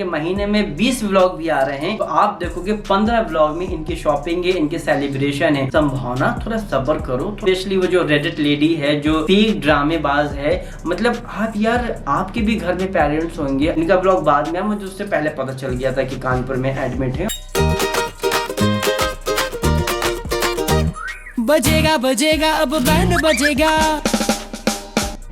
महीने में 20 व्लॉग भी आ रहे हैं, तो आप देखोगे 15 व्लॉग में इनकी शॉपिंग है, इनके सेलिब्रेशन है। संभावना थोड़ा सब्र करो। स्पेशली वो जो रेडिट लेडी है जो फेक ड्रामेबाज है, मतलब आप यार आपके भी घर में पेरेंट्स होंगे। इनका व्लॉग बाद में मुझे उससे पहले पता चल गया था कि कानपुर में एडमिट है। बजेगा बजेगा अब बैंड बजेगा।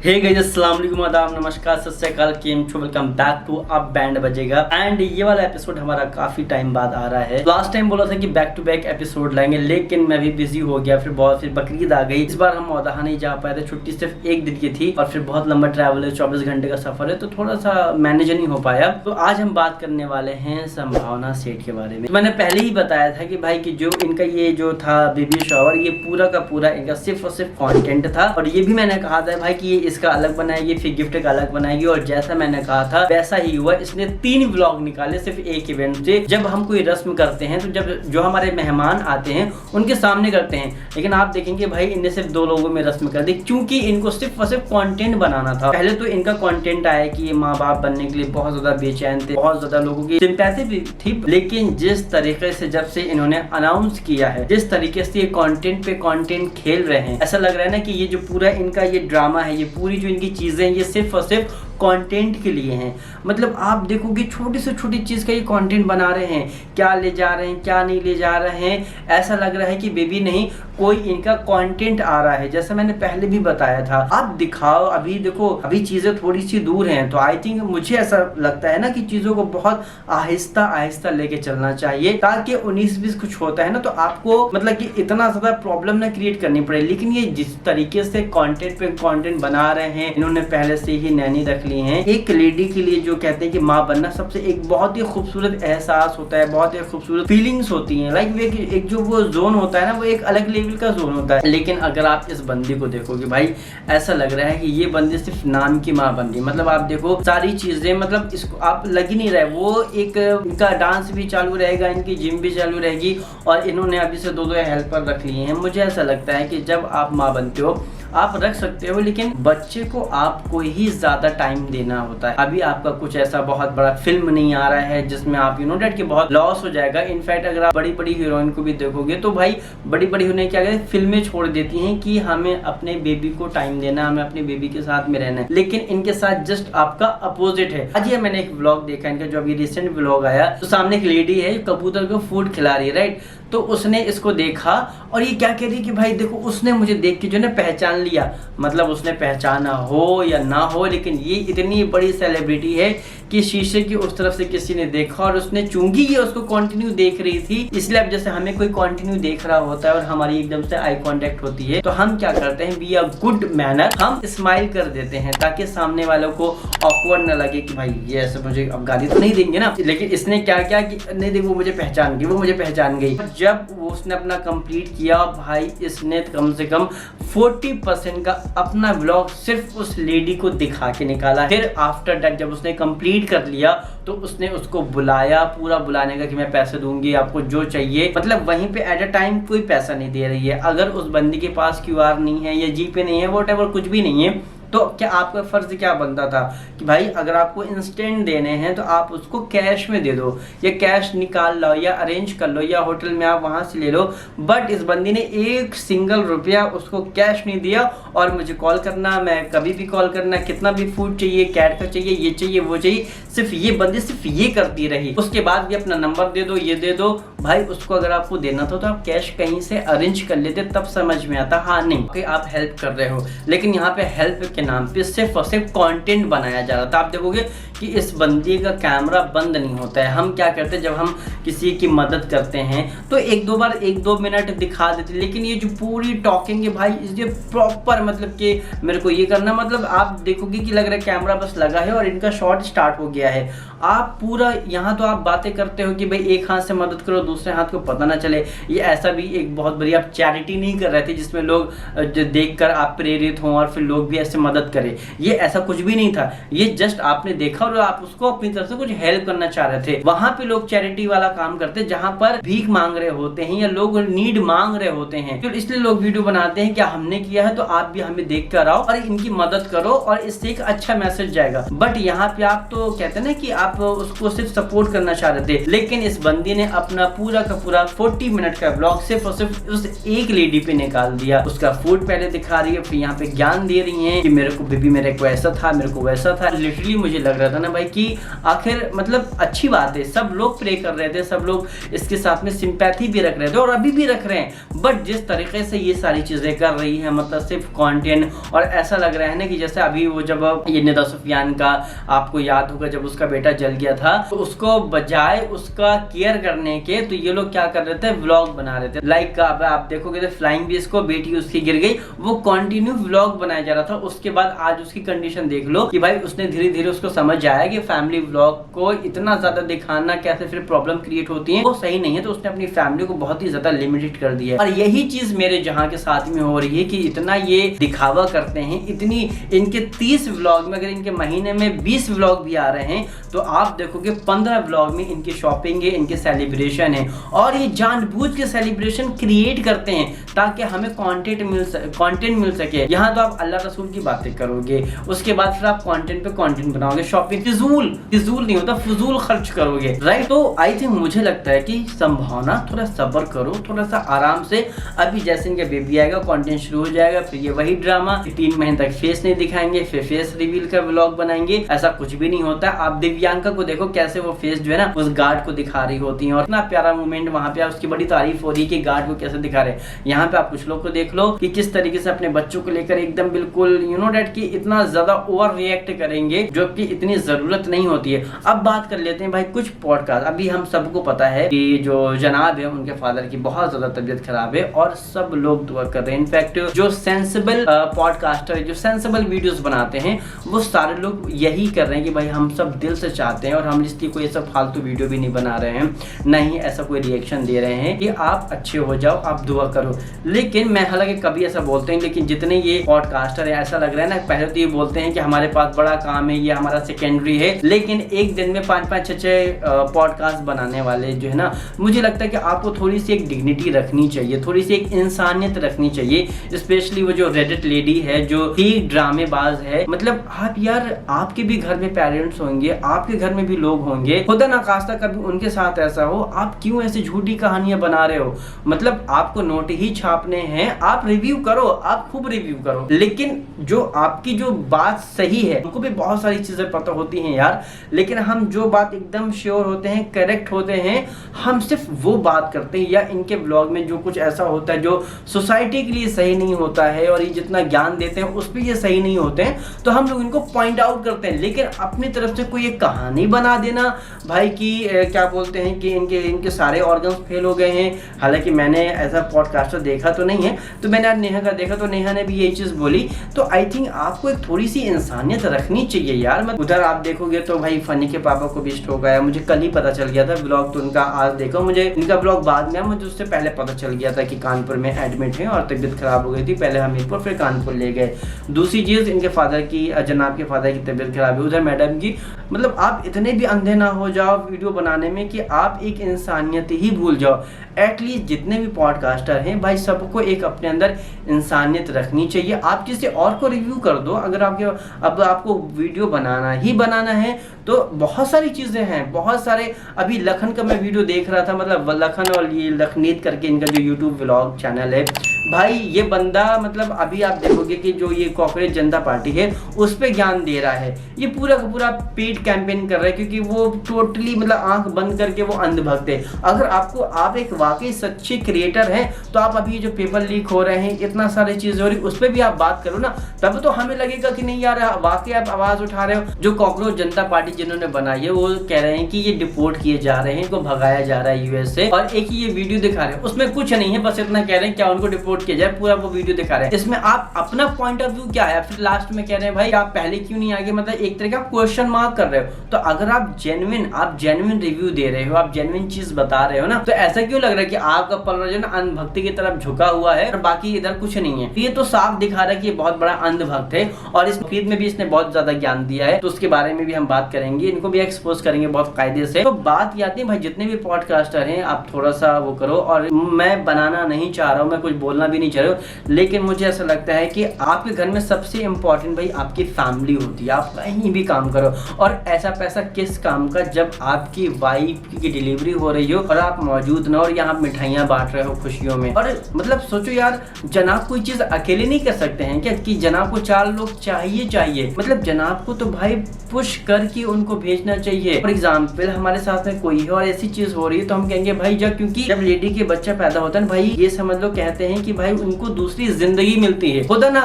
हे गाइस, अस्सलाम वालेकुम, आदाब, नमस्कार, सत श्री अकाल, केम छो, वेलकम बैक टू अब बैंड बजेगा। एंड ये वाला एपिसोड हमारा काफी टाइम बाद आ रहा है। लास्ट टाइम बोला था कि बैक टू बैक एपिसोड लाएंगे, लेकिन मैं भी बिजी हो गया, फिर बकरीद आ गई। इस बार हम मौदाहा नहीं जा पाए थे, छुट्टी सिर्फ एक दिन की थी और फिर बहुत लंबा ट्रैवल है, 24 घंटे का सफर है, तो थोड़ा सा मैनेज नहीं हो पाया। तो आज हम बात करने वाले हैं संभावना सेठ के बारे में। मैंने पहले ही बताया था कि भाई कि जो इनका ये जो था बेबी शावर, ये पूरा का पूरा इनका सिर्फ और सिर्फ कॉन्टेंट था। और ये भी मैंने कहा था भाई कि ये इसका अलग बनाएगी, फिर गिफ्ट का अलग बनाएगी, और जैसा मैंने कहा था वैसा ही हुआ। इसने 3 व्लॉग निकाले सिर्फ एक इवेंट से। जब हम कोई रस्म करते हैं तो जब जो हमारे मेहमान आते हैं उनके सामने करते हैं, लेकिन आप देखेंगे भाई इनने सिर्फ 2 लोगों में रस्म कर दी, क्योंकि इनको सिर्फ और सिर्फ कंटेंट बनाना था। पहले तो इनका कंटेंट आया कि ये माँ बाप बनने के लिए बहुत ज्यादा बेचैन थे, बहुत ज्यादा लोगों की सिंपैथी भी थी, लेकिन जिस तरीके से जब से इन्होंने अनाउंस किया है, जिस तरीके से ये कंटेंट पे कंटेंट खेल रहे हैं, ऐसा लग रहा है ना कि ये जो पूरा इनका ये ड्रामा है, ये पूरी जो इनकी चीजें, ये सिर्फ और सिर्फ कंटेंट के लिए हैं। मतलब आप देखोगे छोटी से छोटी चीज का ये कंटेंट बना रहे हैं, क्या ले जा रहे हैं, क्या नहीं ले जा रहे हैं। ऐसा लग रहा है कि बेबी नहीं, कोई इनका कंटेंट आ रहा है। जैसा मैंने पहले भी बताया था, आप दिखाओ, अभी देखो अभी चीजें थोड़ी सी दूर हैं, तो आई थिंक मुझे ऐसा लगता है ना कि चीजों को बहुत आहिस्ता आहिस्ता लेके चलना चाहिए, ताकि 19-20 कुछ होता है ना तो आपको मतलब कि इतना ज्यादा प्रॉब्लम ना क्रिएट करनी पड़े। लेकिन ये जिस तरीके से कंटेंट पे कंटेंट बना रहे हैं, इन्होंने पहले से ही नैनी रख ली हैं। एक लेडी के लिए जो कहते हैं कि माँ बनना सबसे एक बहुत ही खूबसूरत एहसास होता है, बहुत ही खूबसूरत फीलिंग्स होती हैं। लाइक एक जो वो जोन होता है ना, वो एक अलग लेवल का जोन होता है। लेकिन अगर आप इस बंदी को देखोगे भाई, ऐसा लग रहा है कि ये बंदी सिर्फ नाम की माँ बन गई। मतलब आप देखो सारी चीजें, मतलब इसको आप लग ही नहीं रहा है। वो एक इनका डांस भी चालू रहेगा, इनकी जिम भी चालू रहेगी, और इन्होंने अभी से 2 हेल्पर रख लिए हैं। मुझे ऐसा लगता है कि जब आप माँ बनते हो आप रख सकते हो, लेकिन बच्चे को आपको ही ज्यादा टाइम देना होता है। अभी आपका कुछ ऐसा बहुत बड़ा फिल्म नहीं आ रहा है जिसमें आप डेट कि बहुत लॉस हो जाएगा। इनफैक्ट अगर आप बड़ी बड़ी हीरोइन को भी देखोगे तो भाई बड़ी बड़ी हीरोइन क्या कहते हैं, फिल्में छोड़ देती हैं कि हमें अपने बेबी को टाइम देना, हमें अपने बेबी के साथ में रहना है। लेकिन इनके साथ जस्ट आपका अपोजिट है। आज ये मैंने एक व्लॉग देखा इनका, जो अभी रिसेंट व्लॉग आया, तो सामने एक लेडी है कबूतर को फूड खिला रही है, राइट। तो उसने इसको देखा और ये क्या कह रही कि भाई देखो, उसने मुझे देख के जो ना पहचान लिया। मतलब उसने पहचाना हो या ना हो, लेकिन ये इतनी बड़ी सेलिब्रिटी है कि शीशे की उस तरफ से किसी ने देखा और उसने चूंकि ये उसको कंटिन्यू देख रही थी। इसलिए अब जैसे हमें कोई कंटिन्यू देख रहा होता है और हमारी एकदम से आई कांटेक्ट होती है, तो हम क्या करते हैं, बी अ गुड मैनर, हम स्माइल कर देते हैं ताकि सामने वालों को ऑकवर्ड न लगे कि भाई ये ऐसे मुझे अब गाली तो नहीं देंगे ना। लेकिन इसने क्या किया कि नहीं देखो, वो मुझे पहचान गई, वो मुझे पहचान गई। जब वो उसने अपना कंप्लीट किया भाई, इसने कम से कम 40% का अपना व्लॉग सिर्फ उस लेडी को दिखा के निकाला। फिर आफ्टर दैट जब उसने कंप्लीट कर लिया तो उसने उसको बुलाया, पूरा बुलाने का कि मैं पैसे दूंगी आपको जो चाहिए। मतलब वहीं पे एट अ टाइम कोई पैसा नहीं दे रही है। अगर उस बंदी के पास QR नहीं है या जीपे नहीं है, व्हाटएवर कुछ भी नहीं है, तो क्या आपका फर्ज क्या बनता था कि भाई अगर आपको इंस्टेंट देने हैं तो आप उसको कैश में दे दो, या कैश निकाल लो, या अरेंज कर लो, या होटल में आप वहां से ले लो। बट इस बंदी ने 1 सिंगल रुपया उसको कैश नहीं दिया, और मुझे कॉल करना, मैं कभी भी कॉल करना, कितना भी फूड चाहिए, कैट का चाहिए, ये चाहिए, वो चाहिए, सिर्फ ये बंदी सिर्फ ये करती रही। उसके बाद भी अपना नंबर दे दो, ये दे दो। भाई उसको अगर आपको देना था तो आप कैश कहीं से अरेंज कर लेते, तब समझ में आता। हाँ नहीं कि आप हेल्प कर रहे हो, लेकिन यहाँ पे हेल्प के नाम पे सिर्फ और सिर्फ कंटेंट बनाया जा रहा था। आप देखोगे कि इस बंदी का कैमरा बंद नहीं होता है। हम क्या करते हैं, जब हम किसी की मदद करते हैं तो 1-2 बार 1-2 मिनट दिखा देते, लेकिन ये जो पूरी टॉकिंग है भाई, ये प्रॉपर मतलब कि मेरे को ये करना, मतलब आप देखोगे कि लग रहा है कैमरा बस लगा है और इनका शॉट स्टार्ट हो गया है। आप पूरा यहाँ तो आप बातें करते हो कि भाई एक हाथ से मदद करो, दूसरे हाथ को पता ना चले। ये ऐसा भी एक बहुत बड़ी आप चैरिटी नहीं कर रहे थे जिसमें लोग देखकर आप प्रेरित हों और फिर लोग भी ऐसे मदद करें। ये ऐसा कुछ भी नहीं था। ये जस्ट आपने देखा और आप उसको अपनी तरफ से कुछ हेल्प करना चाह रहे थे। वहां पे लोग चैरिटी वाला काम करते जहां पर भीख मांग रहे होते हैं या लोग नीड मांग रहे होते हैं, तो इसलिए लोग वीडियो बनाते हैं क्या हमने किया है तो आप भी हमें देख कर आओ और इनकी मदद करो, और इससे एक अच्छा मैसेज जाएगा। बट यहाँ पे आप तो कहते हैं ना कि आप उसको सिर्फ सपोर्ट करना चाह रहे थे, लेकिन इस बंदी ने अपना पूरा का पूरा 40 मिनट का ब्लॉग सिर्फ और सिर्फ उस एक लेडी पे निकाल दिया। उसका फूड पहले दिखा रही है, फिर यहाँ पे ज्ञान दे रही है कि मेरे को बेबी मेरे को ऐसा था, मेरे को वैसा था। लिटरली मुझे लग रहा था ना भाई कि आखिर मतलब अच्छी बात है, सब लोग प्रे कर रहे थे, सब लोग इसके साथ में सिंपैथी भी रख रहे थे और अभी भी रख रहे हैं, बट जिस तरीके से ये सारी चीजें कर रही है मतलब सिर्फ कंटेंट, और ऐसा लग रहा है ना कि जैसे अभी वो जब ये निदा सुफियान का आपको याद होगा जब उसका बेटा जल गया था, तो उसको बजाय उसका केयर करने के तो ये लोग क्या कर रहे थे, व्लॉग बना रहे थे। लाइक अब आप देखोगे तो फ्लाइंग भी इसको बेटी उसकी गिर गई, वो कंटिन्यू व्लॉग बनाया जा रहा था। उसके बाद आज उसकी कंडीशन देख लो कि भाई उसने धीरे धीरे उसको समझ आया कि फैमिली व्लॉग को इतना ज्यादा दिखाना कैसे फिर प्रॉब्लम क्रिएट होती है, वो सही नहीं है, तो उसने अपनी फैमिली को बहुत ही ज्यादा लिमिटेड कर दिया है। और यही चीज मेरे जहाँ के साथ में हो रही है कि इतना ये दिखावा करते हैं, इतनी इनके 30 व्लॉग में अगर इनके महीने में 20 व्लॉग भी आ रहे हैं तो आप देखोगे 15 व्लॉग में इनकी शॉपिंग है, इनके सेलिब्रेशन है, और ये जानबूझ के सेलिब्रेशन क्रिएट करते हैं ताकि हमें कंटेंट मिल सके। यहाँ तो आप अल्लाह रसूल की बातें करोगे, उसके बाद फिर आप कंटेंट पे कंटेंट बनाओगे, शॉपिंग फिजूल नहीं होता, फजूल खर्च करोगे, राइट। तो आई थिंक मुझे लगता है कि संभावना, थोड़ा सब्र करो, थोड़ा सा आराम से। अभी जैसे इनका बेबी आएगा कंटेंट शुरू हो जाएगा, फिर ये वही ड्रामा, 3 महीने तक फेस नहीं दिखाएंगे, फिर फेस रिवील का व्लॉग बनाएंगे। ऐसा कुछ भी नहीं होता। आप दिव्यांका को देखो कैसे वो फेस जो है ना उस गार्ड को दिखा रही होती है, और इतना प्यारा मोमेंट वहां पे उसकी बड़ी तारीफ हो रही है कि गार्ड को कैसे दिखा रहे हैं। यहाँ पे आप कुछ लोग को देख लो कि किस तरीके से अपने बच्चों को लेकर एकदम बिल्कुल डेट कि इतना ज्यादा ओवर रिएक्ट करेंगे जो कि इतनी जरूरत नहीं होती है। अब बात कर लेते हैं भाई कुछ पॉडकास्ट। अभी हम सबको पता है कि जो जनाब है उनके फादर की बहुत ज्यादा तबीयत खराब है और सब लोग दुआ कर रहे हैं। इनफैक्ट जो सेंसिबल पॉडकास्टर जो सेंसिबल वीडियोस बनाते हैं वो सारे लोग यही कर रहे हैं कि भाई हम सब दिल से चाहते हैं और हम इसकी कोई ऐसा फालतू वीडियो भी नहीं बना रहे हैं, नहीं ऐसा कोई रिएक्शन दे रहे हैं कि आप अच्छे हो जाओ, आप दुआ करो। लेकिन मैं हालांकि कभी ऐसा बोलते हैं, लेकिन जितने ये पॉडकास्टर है ऐसा लग रहा है ना, पहले तो ये बोलते हैं कि हमारे पास बड़ा काम है, ये हमारा सेकेंडरी है, लेकिन एक दिन में 5-5, 6-6 पॉडकास्ट बनाने वाले जो है ना, मुझे लगता है कि आपको थोड़ी सी एक डिग्निटी रखनी चाहिए, थोड़ी सी एक इंसानियत रखनी चाहिए। स्पेशली वो जो रेडिट लेडी है जो ही ड्रामेबाज है, मतलब आप यार आपके भी घर में पेरेंट्स होंगे, आपके घर में भी लोग होंगे, खुदा ना खास्ता कभी उनके साथ ऐसा हो, आप क्यों ऐसी झूठी कहानियां बना रहे हो? मतलब आपको नोट ही छापने हैं, आप रिव्यू करो, आप खूब रिव्यू करो, लेकिन जो आपकी जो बात सही है, हमको भी बहुत सारी चीजें पता होती हैं यार, लेकिन हम जो बात एकदम श्योर होते हैं, करेक्ट होते हैं, हम सिर्फ वो बात करते हैं। या इनके ब्लॉग में जो कुछ ऐसा होता है जो सोसाइटी के लिए सही नहीं होता है और ये जितना ज्ञान देते हैं उस पर ये सही नहीं होते हैं, तो हम लोग इनको पॉइंट आउट करते हैं। लेकिन अपनी तरफ से कोई एक कहानी बना देना भाई की क्या बोलते हैं कि इनके सारे ऑर्गन्स फेल हो गए हैं। हालांकि मैंने ऐसा पॉडकास्टर देखा तो नहीं है, तो मैंने आज नेहा का देखा तो नेहा ने भी यही चीज बोली। तो आई थिंक आपको एक थोड़ी सी इंसानियत रखनी चाहिए यार। मतलब उधर आप देखोगे तो भाई फनी के पापा को भी स्ट्रोक आया, मुझे कल ही पता चल गया था। ब्लॉग तो उनका आज देखा, मुझे इनका ब्लॉग बाद में, मुझे उससे पहले पता चल गया था कि कानपुर में एडमिट है और तबीयत खराब हो गई थी। पहले हमीरपुर फिर कानपुर ले गए। दूसरी चीज इनके फादर की, जनाब के फादर की तबीयत खराब है, उधर मैडम की। मतलब आप इतने भी अंधे ना हो जाओ वीडियो बनाने में कि आप एक इंसानियत ही भूल जाओ। एटलीस्ट जितने भी पॉडकास्टर हैं भाई सबको एक अपने अंदर इंसानियत रखनी चाहिए। आप किसी और को रिव्यू कर दो, अगर अब आपको वीडियो बनाना ही बनाना है तो बहुत सारी चीजें हैं, बहुत सारे। अभी लखन का मैं वीडियो देख रहा था, मतलब लखन और ये लखनीत करके इनका जो यूट्यूब व्लॉग चैनल है भाई, ये बंदा मतलब अभी आप देखोगे कि जो ये कॉकरोच जनता पार्टी है उस पे ज्ञान दे रहा है। ये पूरा का पूरा पेड कैंपेन कर रहा है क्योंकि वो टोटली मतलब आंख बंद करके वो अंधभक्त है। अगर आप एक वाकई सच्चे क्रिएटर हैं तो आप अभी जो पेपर लीक हो रहे हैं, इतना सारी चीजें हो रही, उस पर भी आप बात करो ना, तब तो हमें लगेगा कि नहीं यार वाकई आप आवाज उठा रहे हो। जो कॉकरोच जनता पार्टी जिन्होंने बनाई है वो कह रहे हैं कि ये डिपोर्ट किए जा रहे हैं, इनको भगाया जा रहा है यूएस से, और एक ही ये वीडियो दिखा रहे हैं, उसमें कुछ नहीं है, बस इतना कह रहे हैं क्या उनको डिपोर्ट किया जाए, पूरा वो वीडियो दिखा रहे हैं। इसमें आप अपना पॉइंट ऑफ व्यू क्या है, फिर लास्ट में कह रहे हैं भाई आप पहले क्यों नहीं आगे, मतलब एक तरह का क्वेश्चन मार्क कर रहे हो। तो अगर आप जेन्युइन रिव्यू दे रहे हो, आप जेन्युइन चीज बता रहे हो ना, तो ऐसा क्यों लग रहा है कि आपका पलवजन अंधभक्ति की तरफ झुका हुआ है और बाकी इधर कुछ नहीं है। ये तो साफ दिखा रहा है कि ये बहुत बड़ा अंधभक्त है और इस फीड में भी इसने बहुत ज्यादा ज्ञान दिया है, तो उसके बारे में भी हम बात करेंगे, इनको भी एक्सपोज करेंगे बहुत कायदे से। तो बात ये आती है भाई जितने भी पॉडकास्टर हैं आप थोड़ा सा वो करो, और मैं बनाना नहीं चाह रहा हूँ, मैं कुछ बोलना बोलना भी नहीं चाह रहे हो, लेकिन मुझे ऐसा लगता है कि आपके घर में सबसे इम्पोर्टेंट भाई आपकी फैमिली होती है। आप कहीं भी काम करो, और ऐसा पैसा किस काम का जब आपकी वाइफ की डिलीवरी हो रही हो और आप मौजूद ना, और यहाँ मिठाइयाँ बांट रहे हो खुशियों में। और मतलब सोचो यार, जनाब कोई चीज अकेले नहीं कर सकते हैं क्या कि जनाब को 4 लोग चाहिए। मतलब जनाब को तो भाई पुश करके उनको भेजना चाहिए। फॉर एग्जाम्पल हमारे साथ में कोई है और ऐसी चीज हो रही है तो हम कहेंगे भाई क्योंकि जब लेडी के बच्चा पैदा होता है ना भाई, ये समझ लो कहते हैं कि भाई उनको दूसरी जिंदगी मिलती है। खुदा ना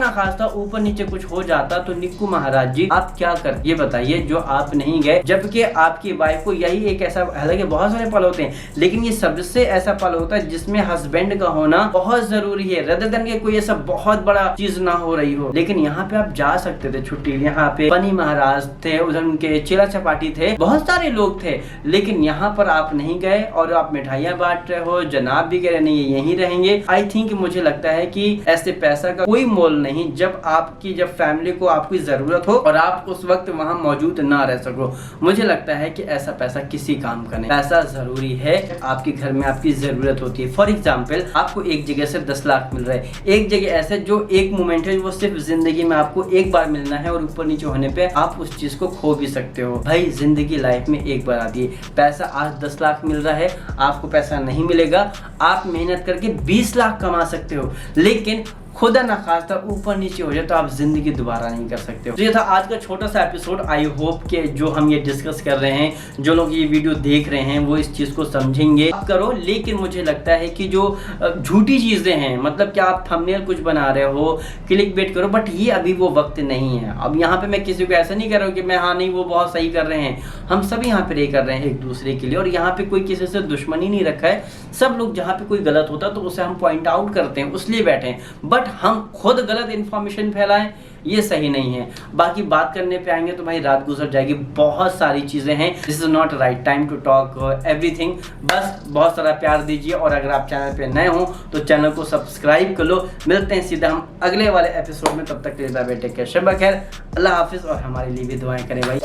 खास्ता ऊपर नीचे कुछ हो जाता तो निक्कू महाराज जी आप क्या कर, ये बताइए जो आप नहीं गए, जबकि आपकी वाइफ को यही एक ऐसा, हालांकि बहुत सारे पल होते हैं लेकिन ये सबसे ऐसा पल होता है जिसमें हस्बैंड का होना बहुत जरूरी है, रदर देन के कोई ऐसा बहुत बड़ा चीज ना हो रही हो। लेकिन यहाँ पे आप जा सकते थे छुट्टी, यहाँ पे पनी महाराज थे, उधर उनके चेला चपाटी थे, बहुत सारे लोग थे, लेकिन यहाँ पर आप नहीं गए और आप मिठाइयाँ बांट रहे हो। जनाब भी कह रहे नहीं यहीं रहेंगे। आई थिंक मुझे लगता है कि ऐसे पैसा का कोई मोल नहीं जब फैमिली को आपकी जरूरत हो और आप उस वक्त वहां मौजूद ना रह सको। मुझे लगता है कि ऐसा पैसा किसी काम का नहीं। पैसा जरूरी है, आपके घर में आपकी जरूरत होती है। फॉर एग्जाम्पल आपको एक जगह से 10 लाख मिल रहा है, एक जगह ऐसे जो एक मोमेंट है वो सिर्फ जिंदगी में आपको एक बार मिलना है और ऊपर नीचे होने पे आप उस चीज को खो भी सकते हो। भाई जिंदगी लाइफ में एक बार आती है। पैसा आज 10 लाख मिल रहा है, आपको पैसा नहीं मिलेगा, आप मेहनत करके 20 लाख कमा सकते हो, लेकिन खुदा ना खास्ता ऊपर नीचे हो जाए तो आप जिंदगी दोबारा नहीं कर सकते हो। तो ये था आज का छोटा सा एपिसोड। आई होप के जो हम ये डिस्कस कर रहे हैं, जो लोग ये वीडियो देख रहे हैं वो इस चीज को समझेंगे। आप करो, लेकिन मुझे लगता है कि जो झूठी चीजें हैं, मतलब कि आप थंबनेल कुछ बना रहे हो, क्लिक बेट करो, बट ये अभी वो वक्त नहीं है। अब यहाँ पे मैं किसी को ऐसा नहीं कर रहा हूँ कि मैं हाँ नहीं वो बहुत सही कर रहे हैं, हम सभी यहाँ पे कर रहे हैं एक दूसरे के लिए, और यहाँ पे कोई किसी से दुश्मनी नहीं रखा है। सब लोग जहाँ पे कोई गलत होता है तो उसे हम पॉइंट आउट करते हैं, उसलिए बैठे हैं, बट हम खुद गलत इंफॉर्मेशन फैलाएं ये सही नहीं है। बाकी बात करने पे आएंगे तो भाई रात गुजर जाएगी, बहुत सारी चीजें हैं। This is not right time to talk everything. बस बहुत सारा प्यार दीजिए, और अगर आप चैनल पे नए हो तो चैनल को सब्सक्राइब कर लो। मिलते हैं सीधा हम अगले वाले एपिसोड में, तब तक के लिए बाय बाय, टेक केयर, शब खैर, अल्लाह हाफिज, और हमारे लिए भी दुआएं करें भाई।